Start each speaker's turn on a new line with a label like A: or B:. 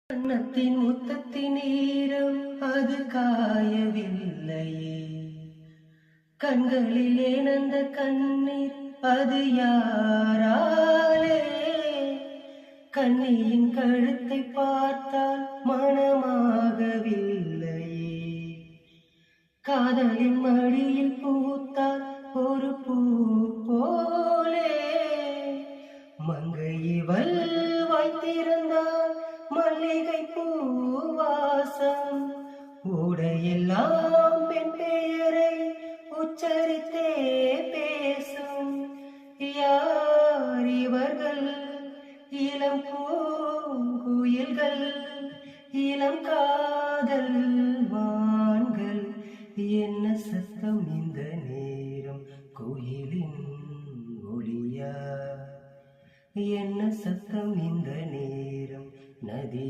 A: கன்னத்தின் முத்தத்தின் ஈரம் அது காயவில்லையே, கண்களில் ஏனந்த கண்ணீர் அது யாராலே? கண்ணியின் கழுத்தை பார்த்தால் மனமாகவில்லையே, காதலின் மடியில் பூத்தால் ஒரு பூ போலே. மங்கை இவள் வைத்திருந்தால் மல்லிகை பூவாசம், உடையெல்லாம் பெண் பெயரை உச்சரித்தே பேசும். யார் இவர்கள்? இளம் பூங்குயில்கள், இளம் காதல் வான்கள். என்ன சத்தம் இந்த நேரம்? கோயிலின் ஒளியா? என்ன சத்தம் இந்த நேரம்? நதி